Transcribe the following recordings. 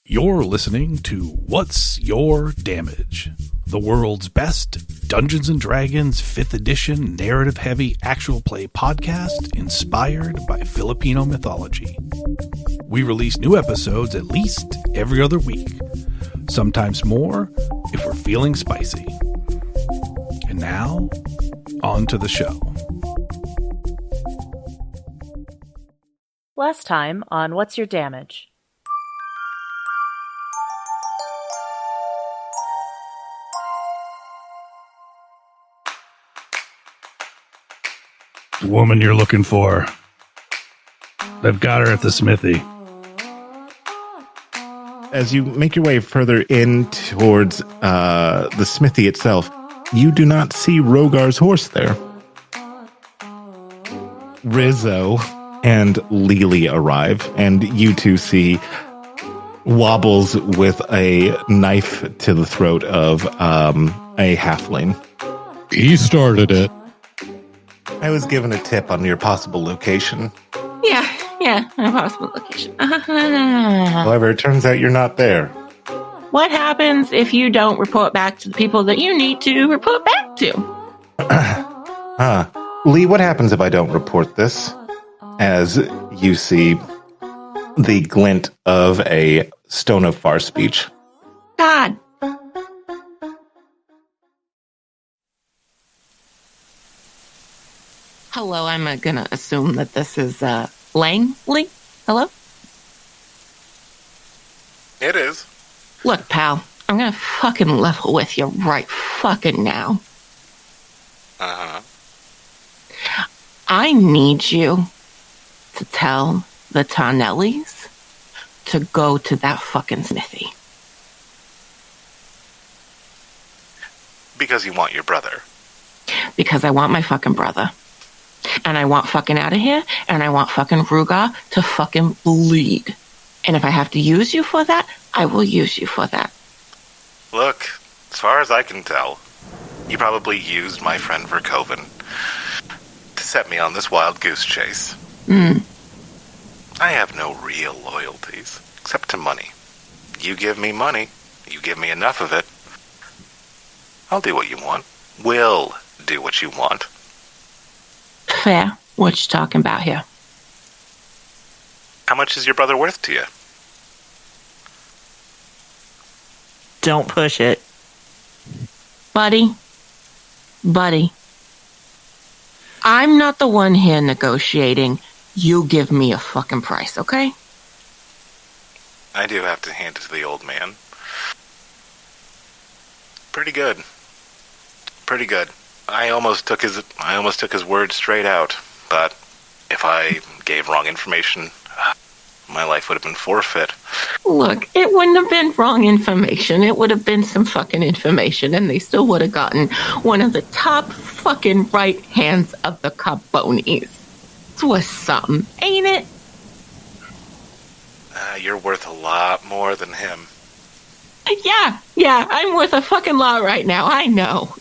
You're listening to What's Your Damage? The world's best Dungeons & Dragons 5th edition narrative-heavy actual play podcast inspired by Filipino mythology. We release new episodes at least every other week, sometimes more if we're feeling spicy. And now, on to the show. Last time on What's Your Damage? The woman you're looking for. I've got her at the smithy. As you make your way further in towards the smithy itself, you do not see Rogar's horse there. Rizzo and Lili arrive, and you two see Wobbles with a knife to the throat of a halfling. He started it. I was given a tip on your possible location. Yeah, my possible location. However, it turns out you're not there. What happens if you don't report back to the people that you need to report back to? Lee, what happens if I don't report this? As you see the glint of a stone of far speech. God. Hello, I'm gonna assume that this is Langley. Hello? It is. Look, pal, I'm gonna fucking level with you right fucking now. Uh-huh. I need you to tell the Tarnellis to go to that fucking smithy. Because you want your brother. Because I want my fucking brother. And I want fucking out of here, and I want fucking Rugar to fucking bleed. And if I have to use you for that, I will use you for that. Look, as far as I can tell, you probably used my friend Verkoven to set me on this wild goose chase. I have no real loyalties, except to money. You give me money, you give me enough of it, I'll do what you want. Will do what you want. Fair. What you talking about here? How much is your brother worth to you? Don't push it. Buddy. I'm not the one here negotiating. You give me a fucking price, okay? I do have to hand it to the old man. Pretty good. I almost took his word straight out, but if I gave wrong information, my life would have been forfeit. Look, it wouldn't have been wrong information. It would have been some fucking information, and they still would have gotten one of the top fucking right hands of the Carbonis. It's worth something, ain't it? You're worth a lot more than him. Yeah, I'm worth a fucking lot right now, I know.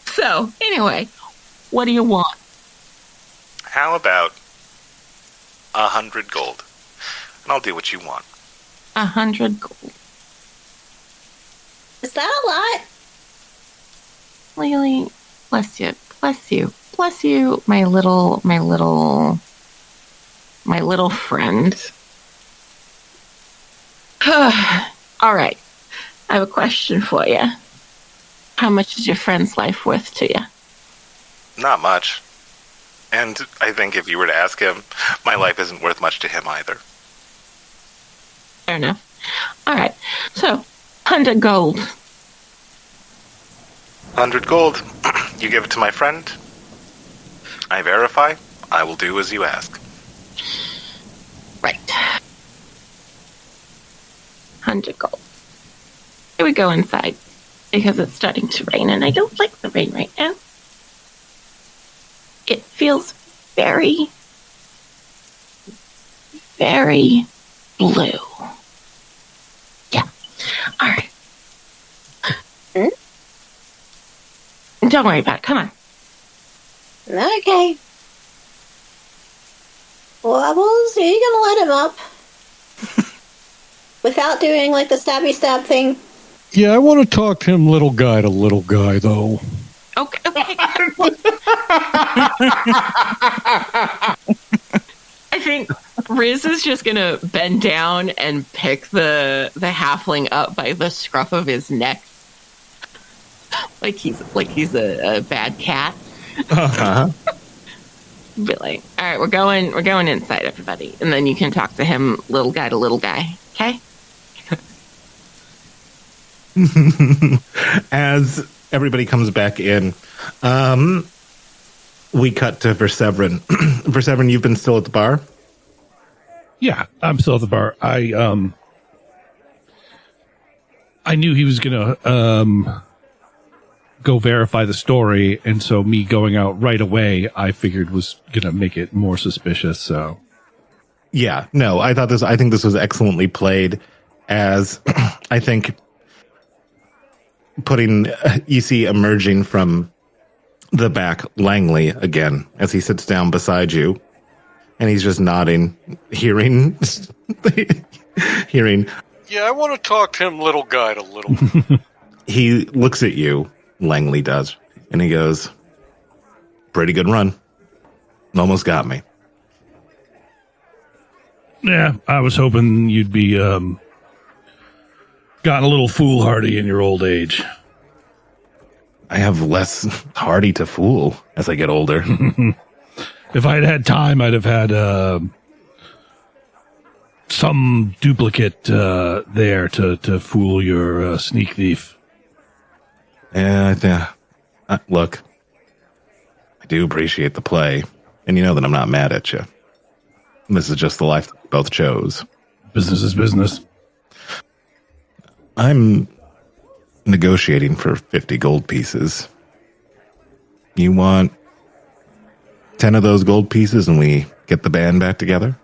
So, anyway, what do you want? How about 100 gold? And I'll do what you want. 100 gold. Is that a lot? Lili, bless you, my little friend. All right, I have a question for you. How much is your friend's life worth to you? Not much. And I think if you were to ask him, my life isn't worth much to him either. Fair enough. All right, so 100 gold. 100 gold. You give it to my friend. I verify. I will do as you ask. Right. 100 gold. Here we go inside, because it's starting to rain, and I don't like the rain right now. It feels very, very blue. Yeah. All right. Don't worry about it. Come on. Okay. Wobbles, are you gonna let him up? Without doing, like, the stabby stab thing? Yeah, I want to talk to him little guy to little guy, though. Okay. I think Rizz is just going to bend down and pick the halfling up by the scruff of his neck. Like he's a bad cat. Uh-huh. Be like, all right, we're going inside, everybody, and then you can talk to him, little guy to little guy. Okay. As everybody comes back in, we cut to Verseverin. Verseverin, you've been still at the bar? Yeah, I'm still at the bar. I knew he was gonna go verify the story, and so me going out right away, I figured was gonna make it more suspicious. So, yeah, no, I think this was excellently played. As I think putting you see emerging from the back Langley again as he sits down beside you, and he's just nodding, hearing. Yeah, I want to talk to him little guy to little. He looks at you, Langley does, and he goes, "Pretty good run. Almost got me." yeah, I was hoping you'd be gotten a little foolhardy in your old age. I have less hardy to fool as I get older. If I'd had time, I'd have had some duplicate there to fool your sneak thief. Yeah, look, I do appreciate the play, and you know that I'm not mad at you. This is just the life that we both chose. Business is business. I'm negotiating for 50 gold pieces. You want 10 of those gold pieces and we get the band back together?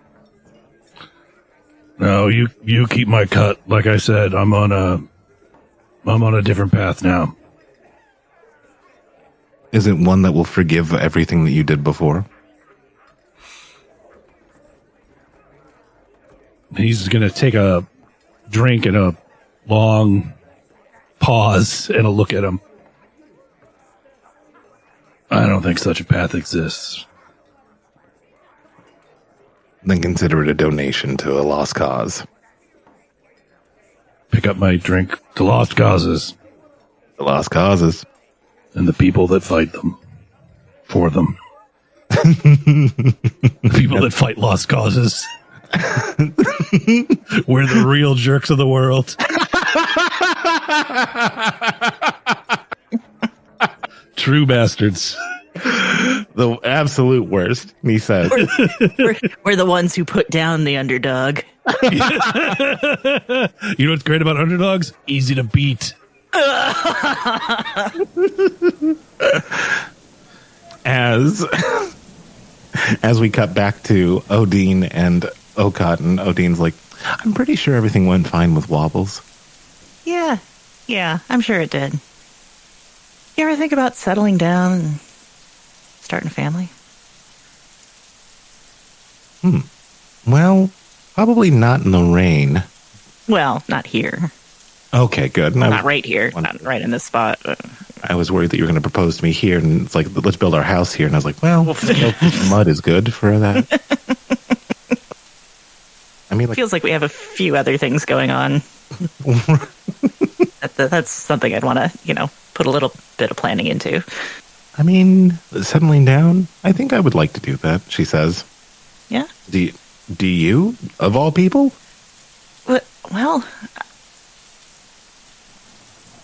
No, you keep my cut. Like I said, I'm on a different path now. Is it one that will forgive everything that you did before? He's going to take a drink and a long pause and a look at him. I don't think such a path exists. Then consider it a donation to a lost cause. Pick up my drink to lost causes. The lost causes. And the people that fight them. For them. The people that fight lost causes. We're the real jerks of the world. True bastards. The absolute worst, he says. We're the ones who put down the underdog. You know what's great about underdogs? Easy to beat. As we cut back to Odin and O'Cotton, Odin's like, I'm pretty sure everything went fine with Wobbles. Yeah, I'm sure it did. You ever think about settling down and starting a family? Well, probably not in the rain. Well, not here. Okay, good. Not right here. Not right in this spot. I was worried that you were going to propose to me here, and it's like, let's build our house here. And I was like, well, mud is good for that. I mean, like, Feels like we have a few other things going on. That's something I'd want to, put a little bit of planning into. I mean, settling down, I think I would like to do that, she says. Yeah? Do you, of all people? Well,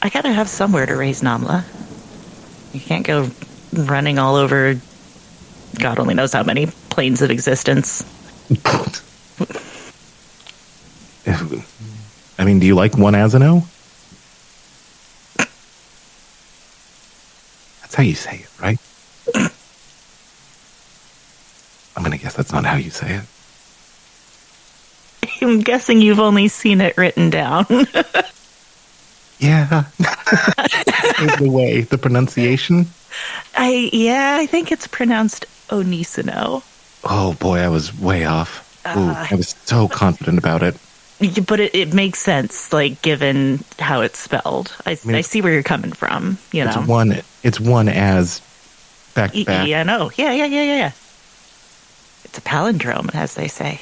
I gotta have somewhere to raise Namla. You can't go running all over God only knows how many planes of existence. I mean, do you like one Asino? That's how you say it, right? I'm going to guess that's not how you say it. I'm guessing you've only seen it written down. Yeah. The way, the pronunciation. I think it's pronounced Onisino. Oh boy, I was way off. Ooh, I was so confident about it. But it makes sense, like, given how it's spelled. I see where you're coming from, you know. It's one as back to back. Yeah, no. Yeah. It's a palindrome, as they say.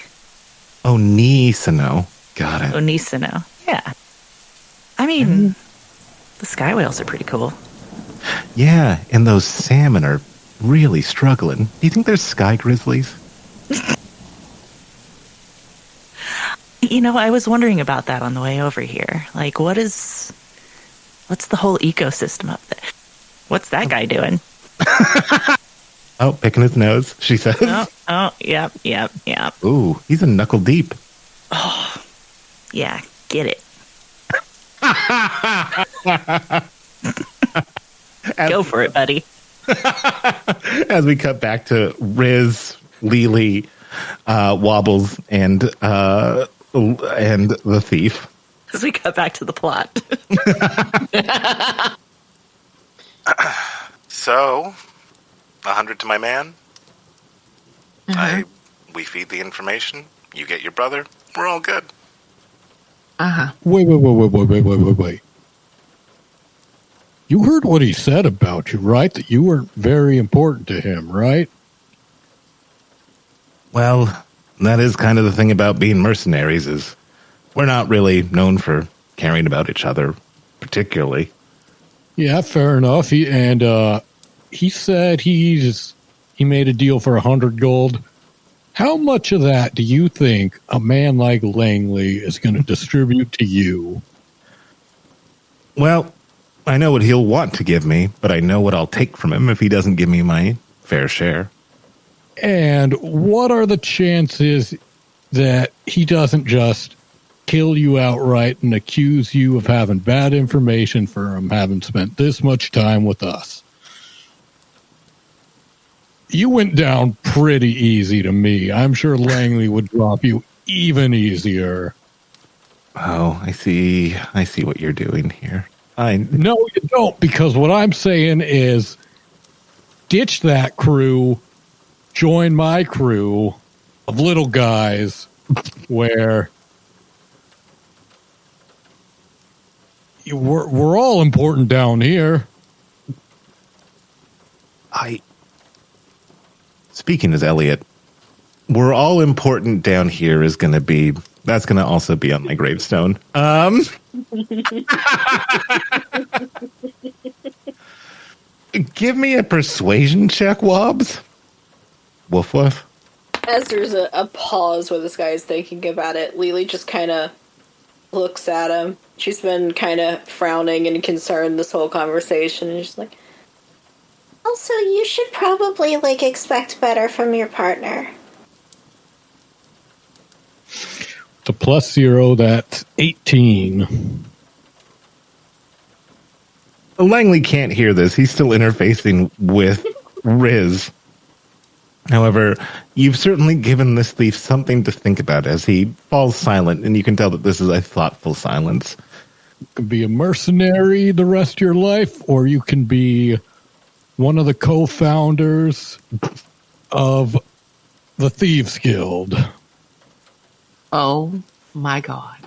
Onisino. Got it. Onisino. Yeah. I mean, the sky whales are pretty cool. Yeah, and those salmon are really struggling. Do you think there's sky grizzlies? You know, I was wondering about that on the way over here. Like, what's the whole ecosystem up there? What's that guy doing? Oh, picking his nose, she says. Oh, yep. Ooh, he's a knuckle deep. Oh, yeah, get it. Go for it, buddy. As we cut back to Rizz, Lili, Wobbles, and the thief. As we cut back to the plot. So, 100 to my man. We feed the information. You get your brother. We're all good. Wait. You heard what he said about you, right? That you weren't very important to him, right? Well, that is kind of the thing about being mercenaries, is we're not really known for caring about each other particularly. Yeah, fair enough. He said he made a deal for 100 gold. How much of that do you think a man like Langley is going to distribute to you? Well, I know what he'll want to give me, but I know what I'll take from him if he doesn't give me my fair share. And what are the chances that he doesn't just kill you outright and accuse you of having bad information from having spent this much time with us? You went down pretty easy to me. I'm sure Langley would drop you even easier. Oh, I see what you're doing here. No, you don't, because what I'm saying is ditch that crew, join my crew of little guys where we're all important down here. Speaking as Elliot, we're all important down here that's going to also be on my gravestone. Give me a persuasion check, Wobbs. Woof woof. As there's a pause where this guy is thinking about it, Lili just kind of looks at him. She's been kind of frowning and concerned this whole conversation, and she's like, also, you should probably, expect better from your partner. The +0, that's 18. Langley can't hear this. He's still interfacing with Rizz. However, you've certainly given this thief something to think about as he falls silent, and you can tell that this is a thoughtful silence. You can be a mercenary the rest of your life, or you can be one of the co-founders of the Thieves Guild. Oh my God.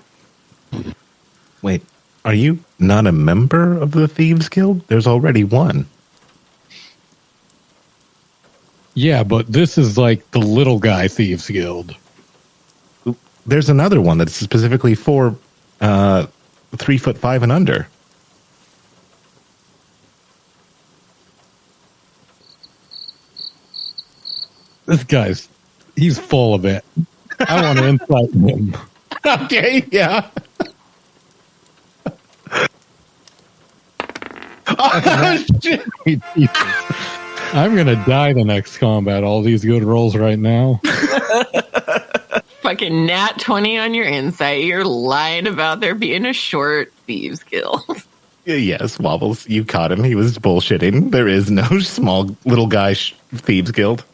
Wait, are you not a member of the Thieves Guild? There's already one. Yeah, but this is like the little guy Thieves Guild. There's another one that's specifically for 3'5" and under. This guy's, he's full of it. I want to insight him. Okay, yeah. Oh, shit. I'm going to die the next combat. All these good rolls right now. Fucking nat 20 on your insight. You're lying about there being a short Thieves Guild. Yes, Wobbles, you caught him. He was bullshitting. There is no small little guy Thieves Guild.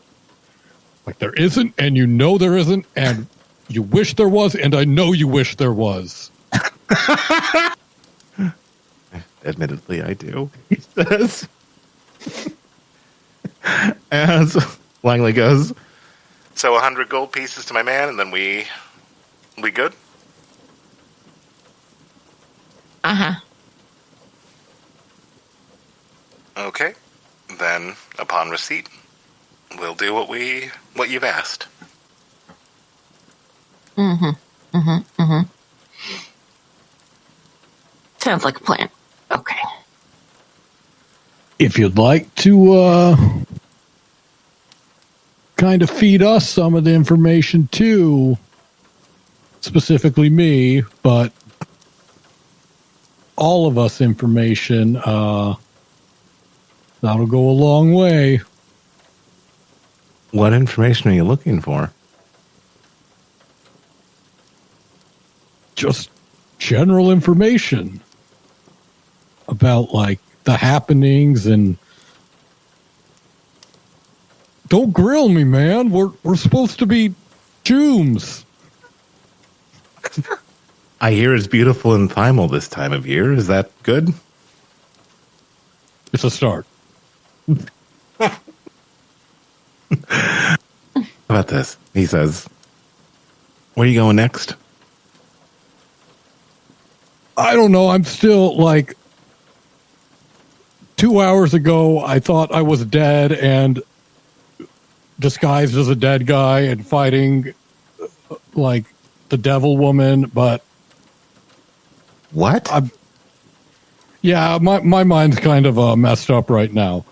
Like there isn't, and you know there isn't, and you wish there was, and I know you wish there was. Admittedly, I do, he says. As Langley goes, so 100 gold pieces to my man, and then we good? Uh-huh. Okay. Then, upon receipt, we'll do what you've asked. Sounds like a plan. Okay. If you'd like to kind of feed us some of the information too, specifically me, but all of us information, that'll go a long way. What information are you looking for? Just general information about like the happenings, and don't grill me, man. We're supposed to be Jooms. I hear it's beautiful in Thymal this time of year. Is that good? It's a start. How about this? He says, where are you going next? I don't know. I'm still like 2 hours ago, I thought I was dead and disguised as a dead guy and fighting like the devil woman, but What? yeah, my mind's kind of messed up right now.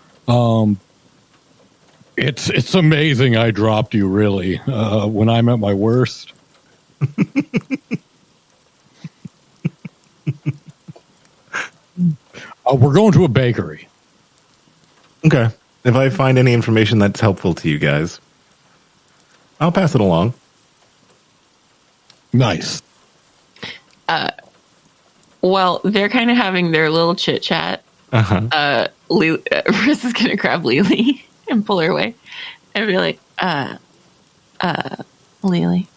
It's amazing I dropped you, really, when I'm at my worst. We're going to a bakery. Okay. If I find any information that's helpful to you guys, I'll pass it along. Nice. Well, they're kind of having their little chit chat. Uh-huh. Rizz is gonna grab Lili and pull her away and be like, Lili,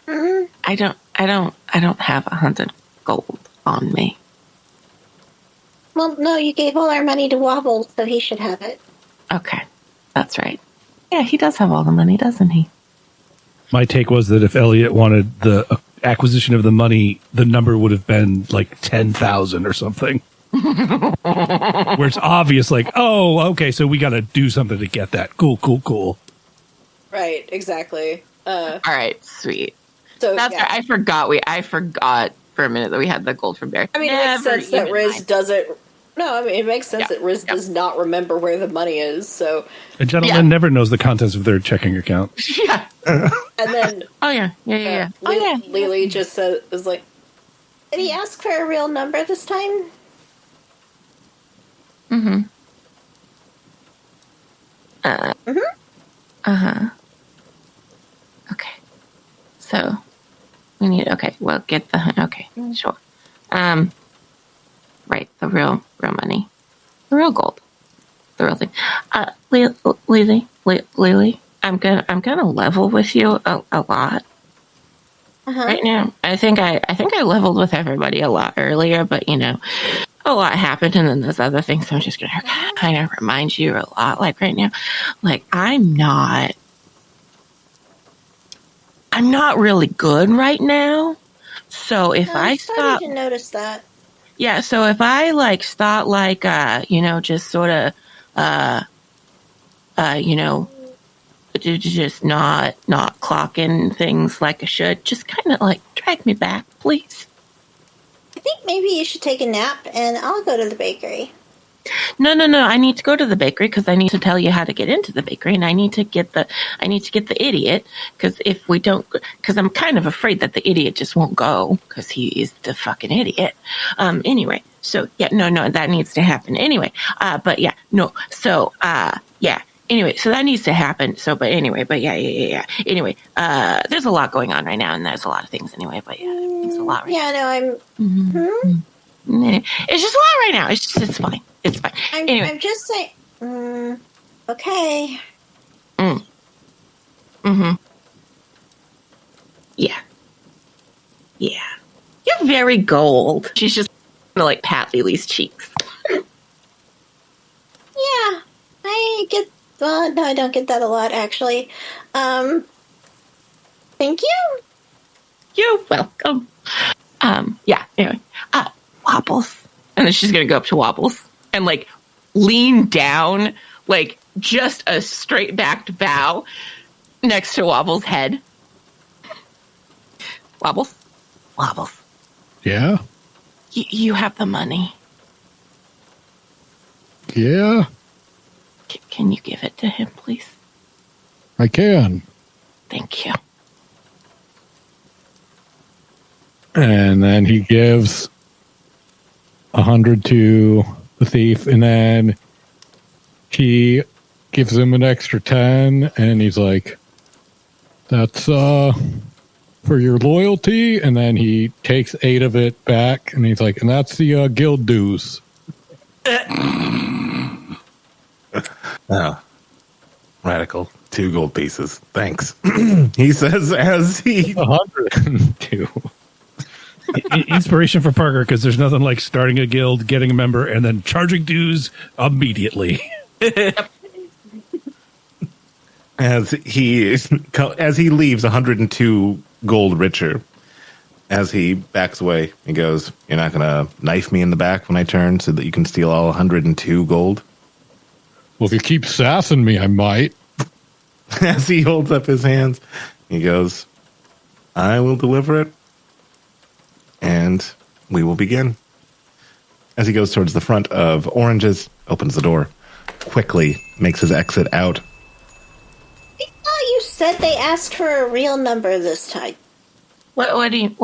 I don't have 100 gold on me. Well, no, you gave all our money to Wobble, so he should have it. Okay, that's right. Yeah, he does have all the money, doesn't he? My take was that if Elliot wanted the acquisition of the money, the number would have been like 10,000 or something. Where it's obvious, like, oh, okay, so we got to do something to get that. Cool. Right, exactly. All right, sweet. So That's yeah. right. I forgot for a minute that we had the gold from Bear. I mean, it makes sense that Rizz doesn't. No, I mean, it makes sense that Rizz does not remember where the money is. So A gentleman never knows the contents of their checking account. Yeah. and then Oh yeah. Lili just was like, "Did he ask for a real number this time?" Mm-hmm. Okay. So we need. Okay. Well, get the. Okay. Sure. Right. The real money. The real gold. The real thing. Lili, I'm gonna level with you a lot. Right now. I think I leveled with everybody a lot earlier, but a lot happened, and then there's other things. So I'm just gonna kind of remind you a lot. Like right now, like I'm not really good right now. So if I stop, to notice that. yeah. So if I like start like just sort of just not clocking things like I should, just kind of like drag me back, please. I think maybe you should take a nap, and I'll go to the bakery. No. I need to go to the bakery because I need to tell you how to get into the bakery, and I need to get the idiot, because if we don't, because I'm kind of afraid that the idiot just won't go because he is the fucking idiot. Anyway, so yeah, no, that needs to happen anyway. But yeah, no, so yeah. Anyway, so that needs to happen. So, but anyway, yeah. Anyway, there's a lot going on right now, and there's a lot of things anyway. But yeah, it's a lot right now. Yeah, It's just a lot right now. It's fine. It's fine. Anyway. I'm just saying. Okay. Yeah. You're very gold. She's just gonna like pat Lili's cheeks. Yeah, I get. No, I don't get that a lot, actually. Thank you. You're welcome. Yeah. Anyway. Wobbles. And then she's going to go up to Wobbles and, like, lean down, like, just a straight-backed bow next to Wobbles' head. Wobbles? Wobbles. Yeah? You have the money. Yeah? Can you give it to him, please? I can. Thank you. And then he gives 100 to the thief, and then he gives him an extra 10, and he's like, that's for your loyalty. And then he takes 8 of it back, and he's like, and that's the guild dues. Oh, radical. 2 gold pieces. Thanks. He says as he 102. Inspiration for Parker, because there's nothing like starting a guild, getting a member, and then charging dues immediately. as he leaves 102 gold richer. As he backs away, he goes, "You're not gonna knife me in the back when I turn so that you can steal all 102 gold?" Well, if you keep sassing me, I might. As he holds up his hands, he goes, "I will deliver it, and we will begin." As he goes towards the front of Oranges, opens the door, quickly makes his exit out. I thought you said they asked for a real number this time. What do you mean?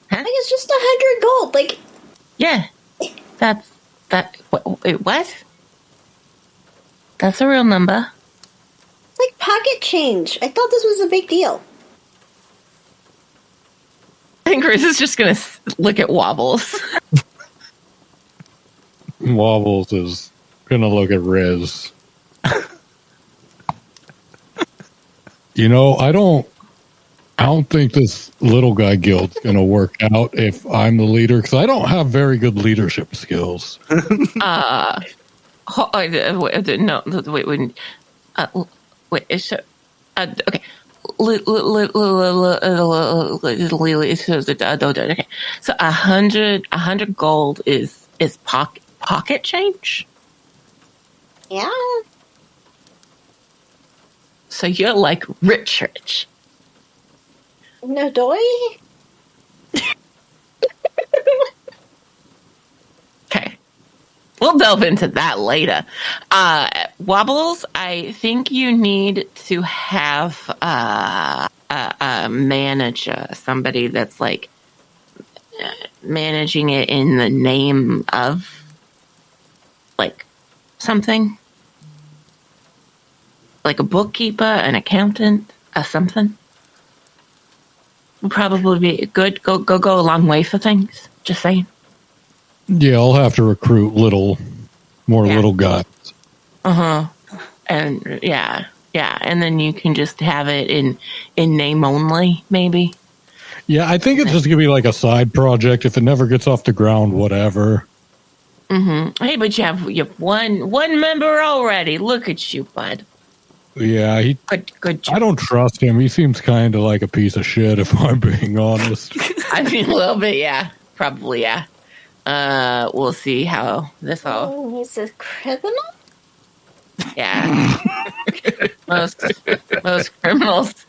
Huh? Like, it's just 100 gold. Like, Yeah. What? That's a real number. it's like pocket change. I thought this was a big deal. I think Rizz is just going to look at Wobbles. Wobbles is gonna look at Rizz. You know, I don't think this little guy guild's gonna work out if I'm the leader, because I don't have very good leadership skills. No, wait, it's okay. Lili says okay. So 100 gold is pocket change. Yeah. So you're like rich. No doy? Okay. We'll delve into that later. Wobbles, I think you need to have a manager, somebody that's like managing it in the name of like something. Like a bookkeeper, an accountant, something. Would probably be good. Go a long way for things. Just saying. Yeah, I'll have to recruit little guys. And yeah, and then you can just have it in name only, maybe. Yeah, I think it's just gonna be like a side project. If it never gets off the ground, whatever. Mm-hmm. Hey, but you have one member already. Look at you, bud. Yeah, Good job. I don't trust him. He seems kind of like a piece of shit, if I'm being honest. I mean, a little bit, yeah. Probably, yeah. We'll see how this all... Oh, he's a criminal? Yeah. most criminals,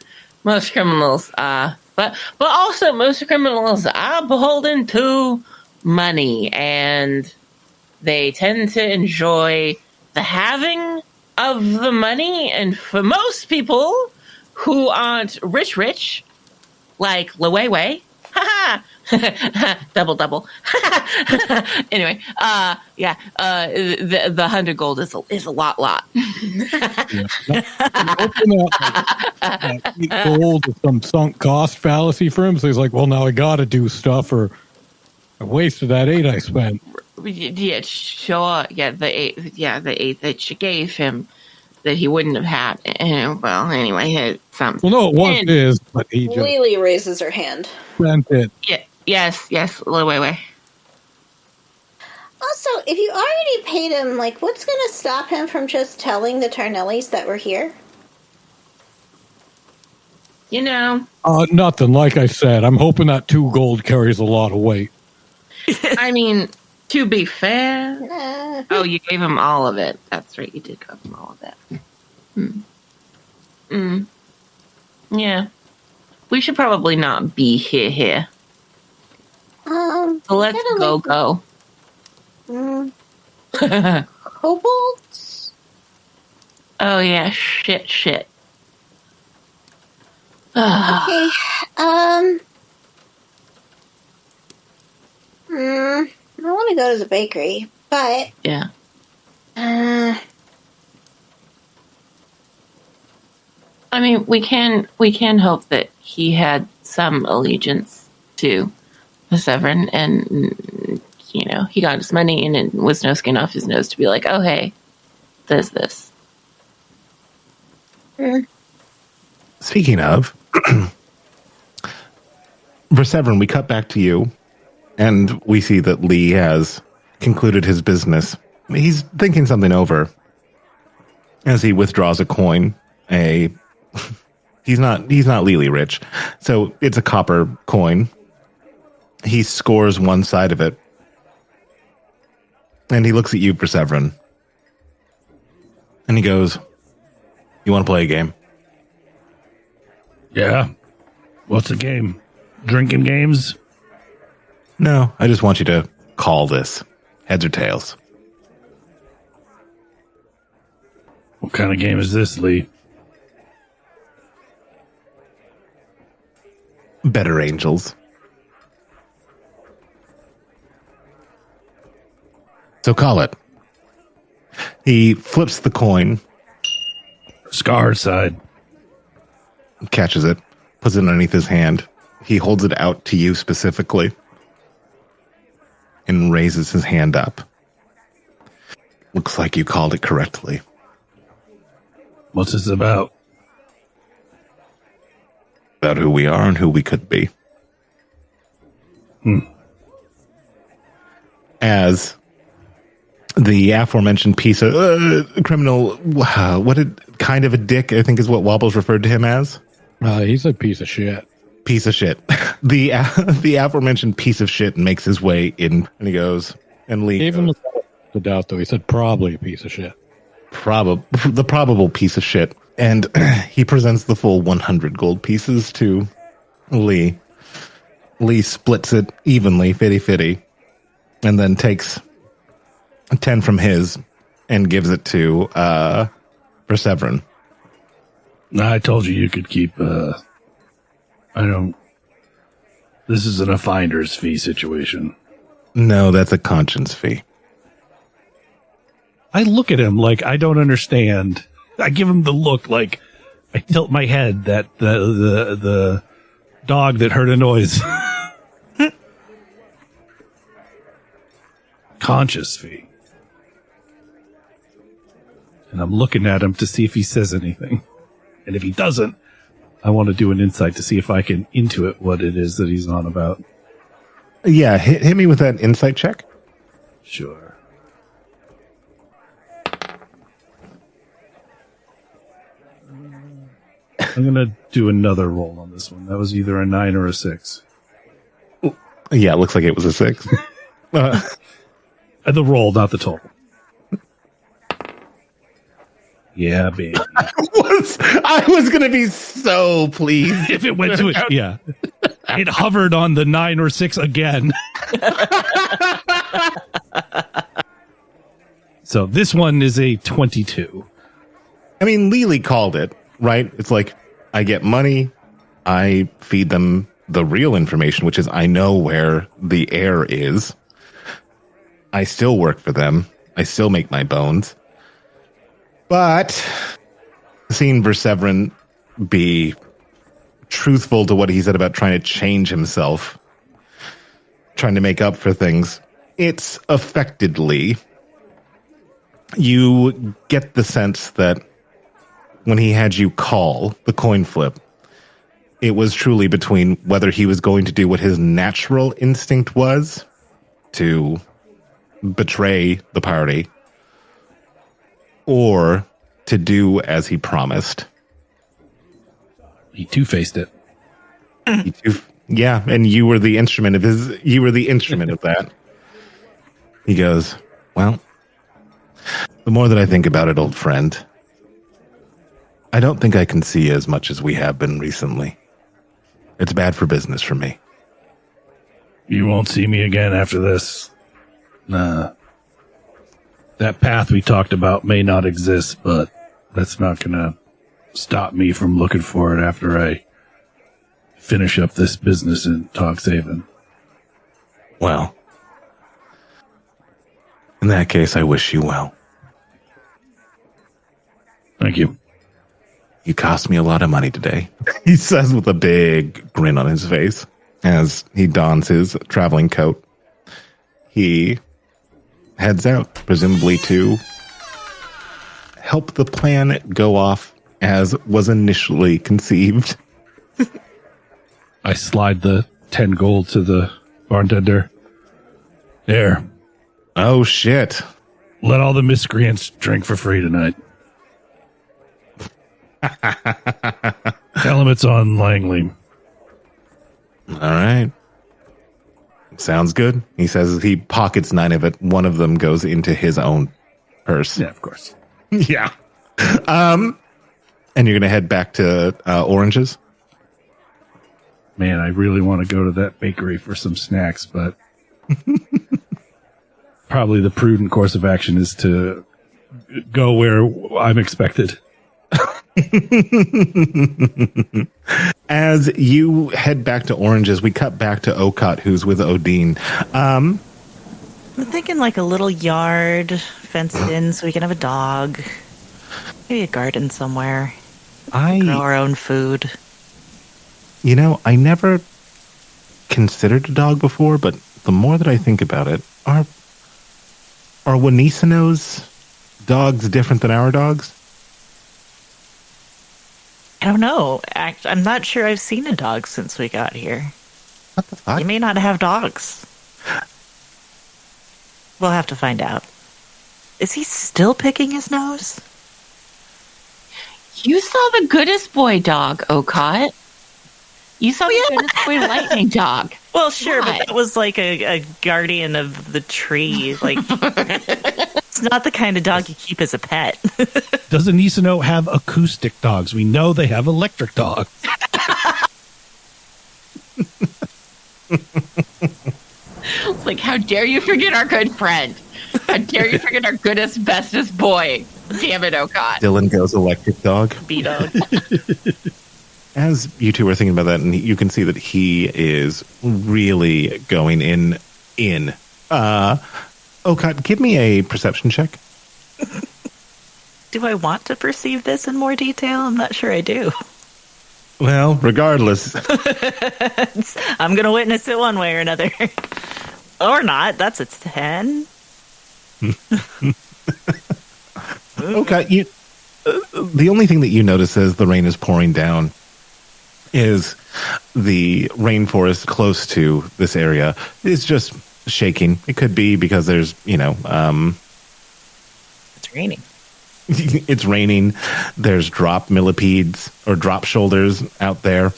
but also most criminals are beholden to money, and they tend to enjoy the having of the money. And for most people who aren't rich, like Lewei, double. Anyway, the 100 gold is a lot. Gold is some sunk cost fallacy for him. So he's like, well, now I got to do stuff, or I wasted that 8 I spent. Yeah, sure. Yeah, the eight that she gave him that he wouldn't have had. And, well, anyway, something. Well, no, it was his, but he just Lili raises her hand. spent it. Yeah, yes, wait. Also, if you already paid him, like, what's going to stop him from just telling the Tarnellis that we're here? You know, Nothing. Like I said, I'm hoping that 2 gold carries a lot of weight. I mean, to be fair, oh, you gave him all of it. That's right, you did give him all of it. Yeah, we should probably not be here. So let's go. Kobolds? Oh yeah, shit. Okay. I want to go to the bakery, but Yeah. I mean, we can hope that he had some allegiance to the Severin, and you know, he got his money and it was no skin off his nose to be like, oh hey, there's this. Speaking of, Verseverin, we cut back to you, and we see that Lee has concluded his business. He's thinking something over as he withdraws a coin. He's not Lili rich, so it's a copper coin. He scores one side of it, and he looks at you, Verseverin, and he goes, "You want to play a game?" Yeah. What's the game? Drinking games? No, I just want you to call this heads or tails. What kind of game is this, Lee? Better angels. So call it. He flips the coin, Scar side. catches it, puts it underneath his hand. He holds it out to you specifically and raises his hand up. Looks like you called it correctly. What's this about? About who we are and who we could be. As the aforementioned piece of criminal, what kind of a dick, I think is what Wobbles referred to him as. He's a piece of shit. Piece of shit. The aforementioned piece of shit makes his way in, and he goes, and Lee Gave him goes, the doubt, though. He said probably a piece of shit. the probable piece of shit. And he presents the full 100 gold pieces to Lee. Lee splits it evenly, 50-50, and then takes 10 from his and gives it to Verseverin. I told you could keep, this isn't a finder's fee situation. No, that's a conscience fee. I look at him like I don't understand. I give him the look like I tilt my head that the dog that heard a noise. Conscious fee. And I'm looking at him to see if he says anything. And if he doesn't, I want to do an insight to see if I can intuit what it is that he's on about. Yeah, hit me with that insight check. Sure. I'm going to do another roll on this one. That was either a 9 or a 6. Yeah, it looks like it was a 6. The roll, not the total. Yeah, baby. I was going to be so pleased. If it went to it, yeah. It hovered on the 9 or 6 again. So this one is a 22. I mean, Lili called it, right? It's like, I get money, I feed them the real information, which is I know where the air is. I still work for them. I still make my bones. But seeing Verseverin be truthful to what he said about trying to change himself, trying to make up for things, it's affectedly, you get the sense that when he had you call the coin flip, it was truly between whether he was going to do what his natural instinct was to betray the party or to do as he promised. He two-faced it. Yeah, and you were the instrument of that. He goes, well, the more that I think about it, old friend, I don't think I can see as much as we have been recently. It's bad for business for me. You won't see me again after this. Nah. That path we talked about may not exist, but that's not gonna stop me from looking for it after I finish up this business in Togshaven. Well, in that case, I wish you well. Thank you. You cost me a lot of money today, he says with a big grin on his face as he dons his traveling coat. He heads out, presumably to help the plan go off as was initially conceived. I slide the 10 gold to the bartender. There. Oh, shit. Let all the miscreants drink for free tonight. Tell him it's on Langley. All right. Sounds good. He says he pockets 9 of it. One of them goes into his own purse. Yeah, of course. Yeah. And you're going to head back to Oranges? Man, I really want to go to that bakery for some snacks, but probably the prudent course of action is to go where I'm expected. As you head back to Oranges, we cut back to Okot, who's with Odin. I'm thinking like a little yard fenced in so we can have a dog. Maybe a garden somewhere. Grow our own food. You know, I never considered a dog before, but the more that I think about it, are Wanisino's dogs different than our dogs? I don't know. I'm not sure I've seen a dog since we got here. What the fuck? You may not have dogs. We'll have to find out. Is he still picking his nose? You saw the goodest boy dog, Okot. You saw the goodest boy lightning dog. Well, sure, Why? but that was like a guardian of the tree. Like, it's not the kind of dog you keep as a pet. Doesn't Nisano have acoustic dogs? We know they have electric dogs. It's like, how dare you forget our good friend? How dare you forget our goodest, bestest boy? Damn it, Okot. Dylan goes electric dog. B-dog. As you two are thinking about that, and you can see that he is really going in. Okot, give me a perception check. Do I want to perceive this in more detail? I'm not sure I do. Well, regardless. I'm going to witness it one way or another. Or not. That's a 10. Okay, the only thing that you notice as the rain is pouring down is the rainforest close to this area is just shaking. It could be because there's, It's raining. it's raining. There's drop millipedes or drop shoulders out there.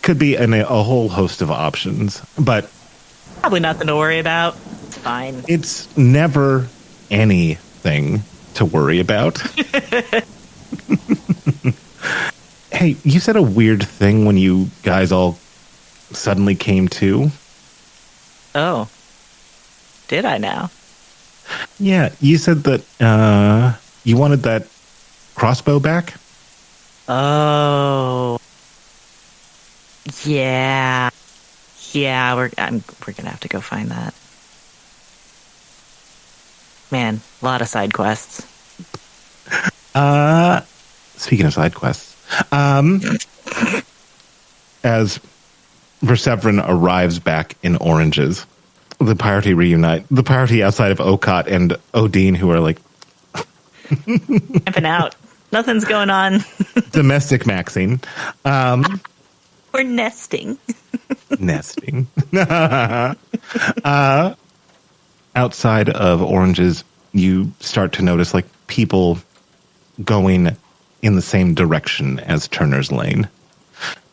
Could be a whole host of options, but Probably nothing to worry about. It's fine. it's never anything to worry about. Hey, you said a weird thing when you guys all suddenly came to. Oh. Did I now? Yeah, you said that you wanted that crossbow back. Oh. Yeah. Yeah, we're gonna have to go find that. Man, a lot of side quests. Speaking of side quests, as Verseverin arrives back in Oranges, the party reunite. The party outside of Okot and Odin, who are like Camping out. Nothing's going on. domestic maxing. We're nesting. Nesting. Outside of Oranges, you start to notice like people going in the same direction as Turner's Lane.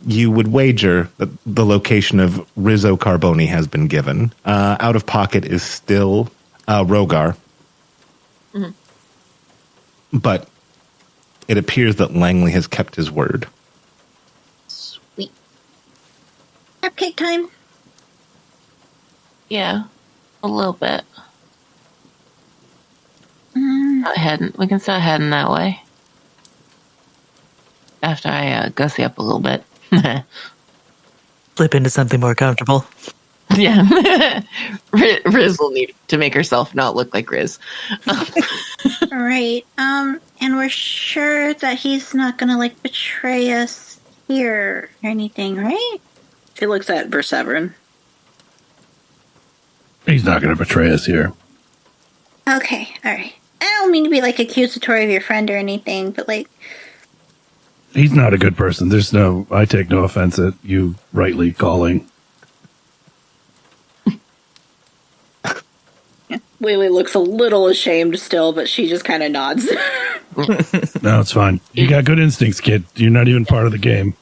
you would wager that the location of Rizzo Carboni has been given. Out of pocket is still Rogar. Mhm. But it appears that Langley has kept his word. Sweet. Cupcake time. Yeah, a little bit. We can start heading that way. After I gussy up a little bit. Flip into something more comfortable. Yeah. Rizz will need to make herself not look like Rizz. All right. And we're sure that he's not gonna like betray us here or anything, right? She looks at Berseverin. He's not going to betray us here. Okay. All right. I don't mean to be like accusatory of your friend or anything, but like, He's not a good person. I take no offense at you rightly calling. Lili looks a little ashamed still, but she just kind of nods. No, it's fine. You got good instincts, kid. You're not even part of the game.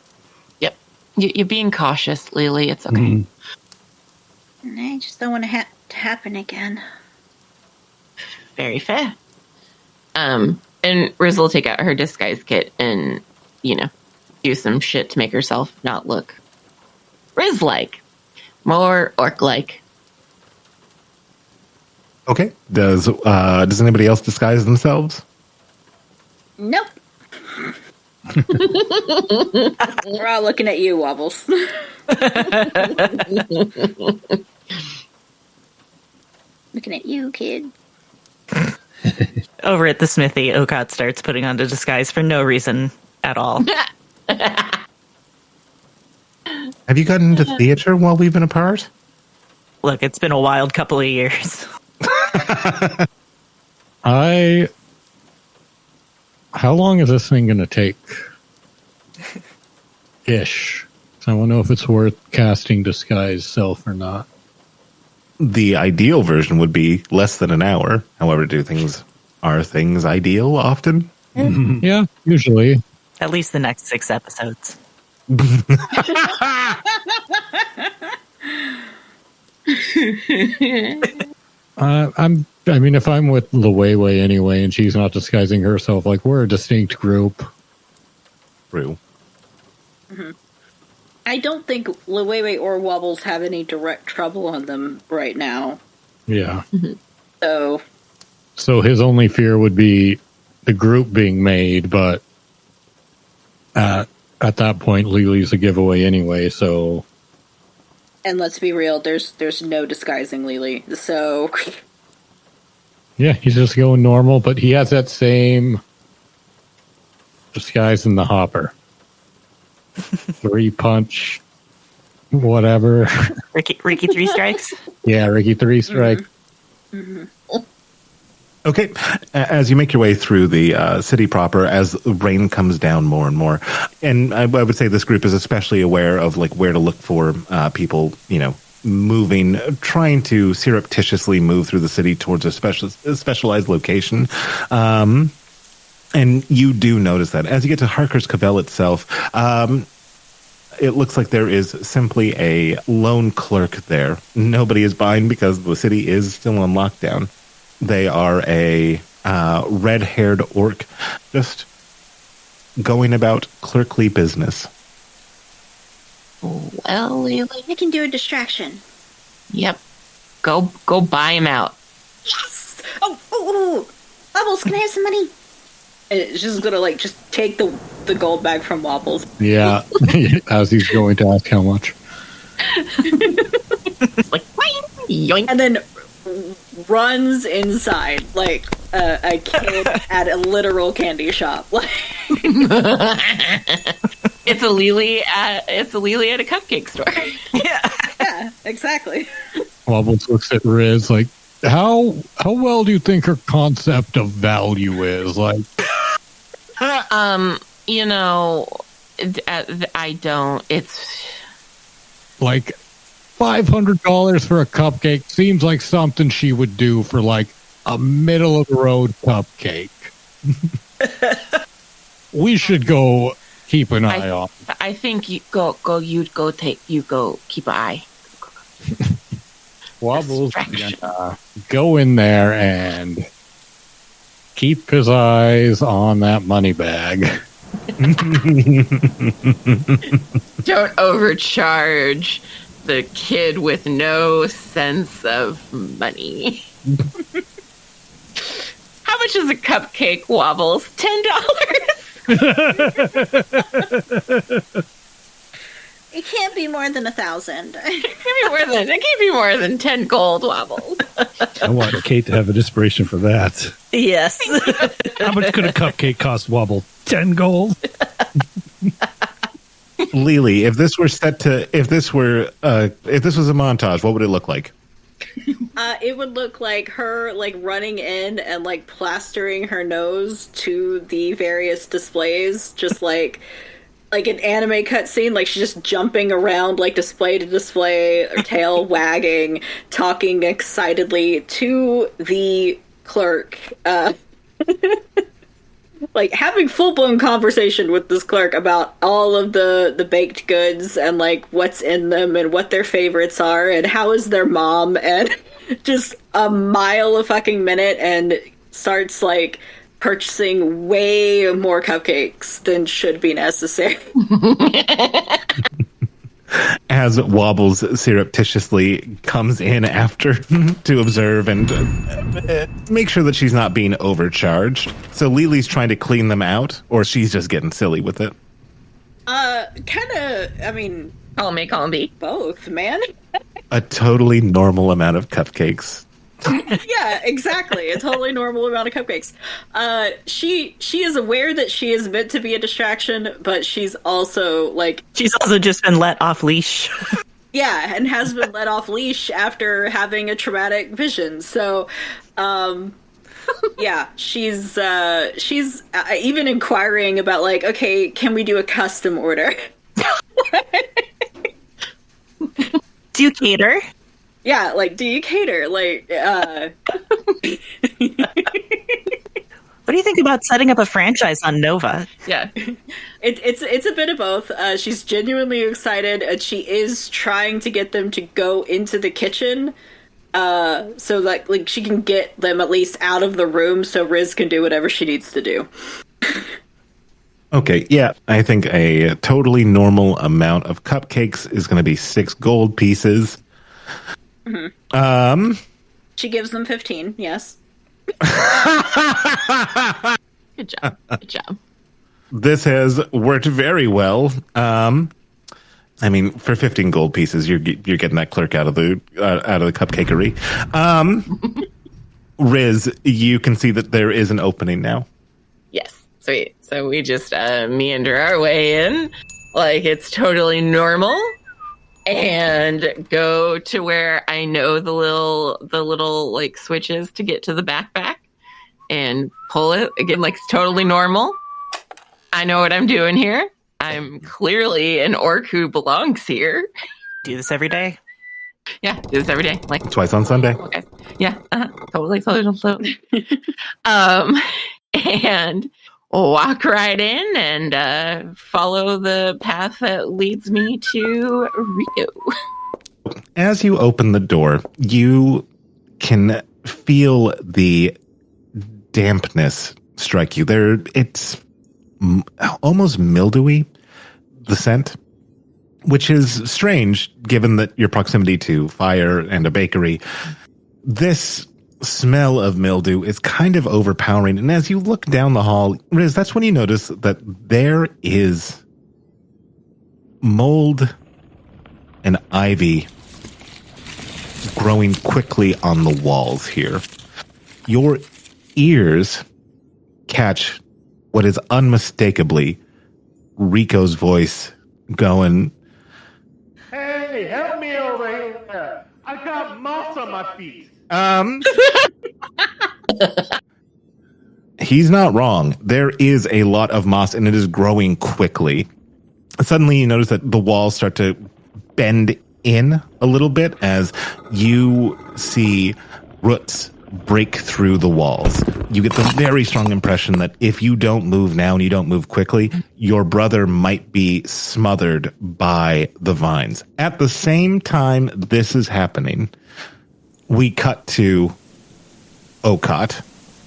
Yep. You're being cautious, Lili. It's okay. Mhm. I just don't want to happen again. Very fair. And Rizz will take out her disguise kit and, do some shit to make herself not look Rizz-like. More orc-like. Okay. Does anybody else disguise themselves? Nope. We're all looking at you, Wobbles. Looking at you, kid. Over at the smithy, Okot starts putting on a disguise for no reason at all. Have you gotten into theater while we've been apart? Look, it's been a wild couple of years. How long is this thing going to take? Ish. So I want to know if it's worth casting disguise self or not. The ideal version would be less than an hour. However, are things ideal often? Yeah, usually. At least the next 6 episodes. If I'm with Luwei anyway, and she's not disguising herself, like, we're a distinct group. True. Mm-hmm. I don't think Luwei or Wobbles have any direct trouble on them right now. Yeah. So his only fear would be the group being made, but at that point, Lili's a giveaway anyway, so... And let's be real, there's no disguising Lili, so... Yeah, he's just going normal, but he has that same disguise in the hopper. 3-punch, whatever. Ricky 3 strikes? Yeah, Ricky 3 strike. Mm-hmm. Okay, as you make your way through the city proper, as rain comes down more and more, and I would say this group is especially aware of like where to look for people, moving, trying to surreptitiously move through the city towards a specialized location. And you do notice that as you get to Harker's Cavell itself, it looks like there is simply a lone clerk there. Nobody is buying because the city is still on lockdown. They are a red-haired orc, just going about clerkly business. Well, Lili. I can do a distraction. Yep. Go buy him out. Yes! Oh! Bubbles, can I have some money? And it's just gonna just take the gold bag from Wobbles. Yeah, as he's going to ask how much. It's like, yoink. And then runs inside like a kid at a literal candy shop. It's a Lili at a cupcake store. Yeah, exactly. Wobbles looks at Rizz like, how well do you think her concept of value is? Like, I don't. It's like $500 for a cupcake seems like something she would do for like a middle of the road cupcake. We should go keep an eye on. I think you go keep an eye. Wobbles go in there and keep his eyes on that money bag. Don't overcharge the kid with no sense of money. How much is a cupcake, Wobbles? $10? It can't be more than 1,000. It can't be more than 10 gold, Wobbles. I want Kate to have an inspiration for that. Yes. How much could a cupcake cost, Wobble? 10 gold? Lili, if this was a montage, what would it look like? It would look like her running in and plastering her nose to the various displays, just like an anime cutscene, she's just jumping around display to display, her tail wagging, talking excitedly to the clerk. Having full-blown conversation with this clerk about all of the baked goods and what's in them and what their favorites are and how is their mom, and just a mile a fucking minute, and starts purchasing way more cupcakes than should be necessary. As Wobbles surreptitiously comes in after to observe and make sure that she's not being overcharged. So Lili's trying to clean them out, or she's just getting silly with it? Call me. Both, man. A totally normal amount of cupcakes. Yeah, exactly. A totally normal amount of cupcakes. She is aware that she is meant to be a distraction, but she's also she's also just been let off leash. Yeah, and has been let off leash after having a traumatic vision. So, yeah, she's even inquiring about okay, can we do a custom order? Do you cater? Yeah, do you cater? What do you think about setting up a franchise on Nova? Yeah. It's a bit of both. She's genuinely excited, and she is trying to get them to go into the kitchen, so that she can get them at least out of the room so Rizz can do whatever she needs to do. Okay, yeah, I think a totally normal amount of cupcakes is going to be 6 gold pieces. Mm-hmm. She gives them 15, yes. Good job. This has worked very well. For 15 gold pieces, you're getting that clerk out of the cupcakery. Rizz, you can see that there is an opening now. Yes, sweet. So we just meander our way in, it's totally normal. And go to where I know the little switches to get to the backpack, and pull it again it's totally normal. I know what I'm doing here. I'm clearly an orc who belongs here. Do this every day? Yeah, do this every day. Twice on Sunday. Okay. Yeah, totally. And walk right in and follow the path that leads me to Rio. As you open the door, you can feel the dampness strike you. It's almost mildewy, the scent, which is strange given that your proximity to fire and a bakery. This smell of mildew is kind of overpowering, and as you look down the hall, Rizz, that's when you notice that there is mold and ivy growing quickly on the walls here. Your ears catch what is unmistakably Rico's voice going, "Hey, help me over here. I got moss on my feet." He's not wrong. There is a lot of moss, and it is growing quickly. Suddenly, you notice that the walls start to bend in a little bit as you see roots break through the walls. you get the very strong impression that if you don't move now and you don't move quickly, your brother might be smothered by the vines. At the same time this is happening, we cut to Okot,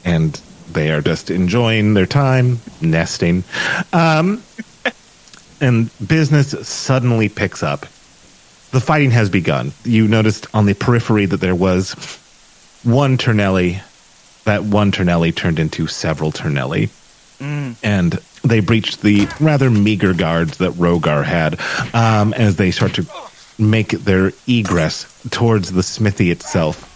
and they are just enjoying their time, nesting. And business suddenly picks up. The fighting has begun. You noticed on the periphery that there was one Tarnelli. That one Tarnelli turned into several Tarnelli. And they breached the rather meager guards that Rogar had as they start to make their egress towards the smithy itself.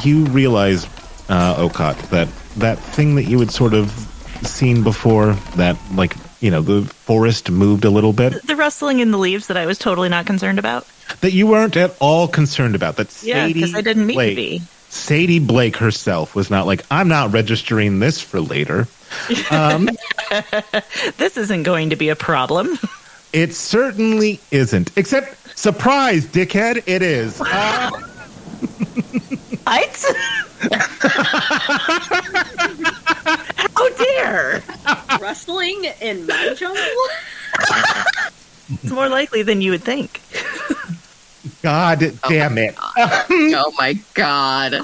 You realize, Okot, that thing that you had sort of seen before, that, like, you know, the forest moved a little bit. The rustling in the leaves that I was totally not concerned about. That you weren't at all concerned about. That Sadie because I didn't mean Blake, to be. Sadie Blake herself was not like, I'm not registering this for later. This isn't going to be a problem. It certainly isn't. Except, surprise, dickhead, it is. What? How dare! Rustling in my jungle? It's more likely than you would think. God damn it. Oh my god.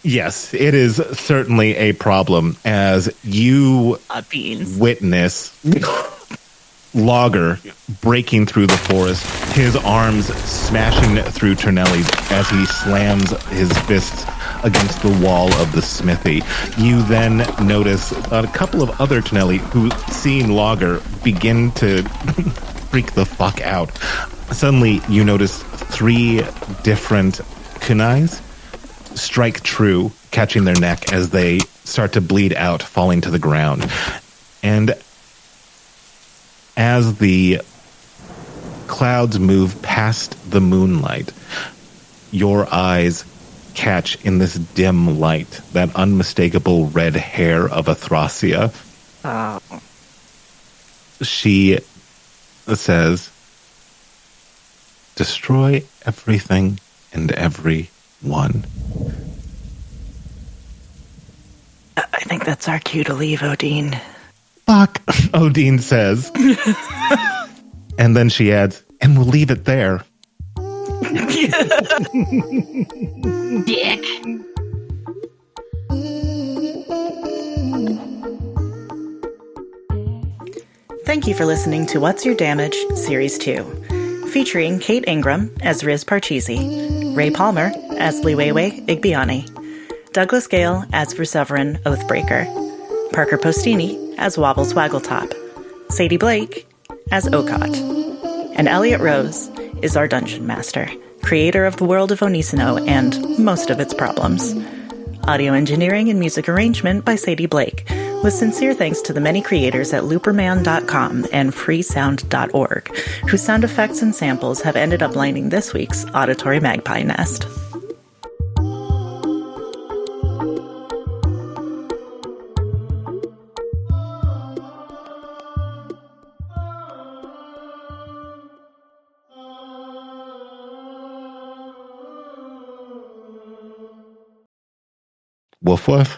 Yes, it is certainly a problem as you witness Logger breaking through the forest, his arms smashing through Tarnelli as he slams his fists against the wall of the smithy. You then notice a couple of other Tarnelli who, seeing Logger, begin to freak the fuck out. Suddenly, you notice 3 different kunais strike true, catching their neck as they start to bleed out, falling to the ground. And as the clouds move past the moonlight, your eyes catch in this dim light that unmistakable red hair of Athrasia. Oh. She says, destroy everything and everyone. I think that's our cue to leave, Odin. Fuck, Odin says. And then she adds, and we'll leave it there. Dick. Thank you for listening to What's Your Damage, Series 2, featuring Kate Ingram as Rizz Parcheesi, Ray Palmer as Liwewe Igbiani, Douglas Gale as Verseverin Oathbreaker, Parker Postini as Wobbles Waggletop, Sadie Blake as Okot, and Elliot Rose is our Dungeon Master, creator of the world of Onisino and most of its problems. Audio engineering and music arrangement by Sadie Blake, with sincere thanks to the many creators at looperman.com and freesound.org, whose sound effects and samples have ended up lining this week's Auditory Magpie Nest. Woof woof.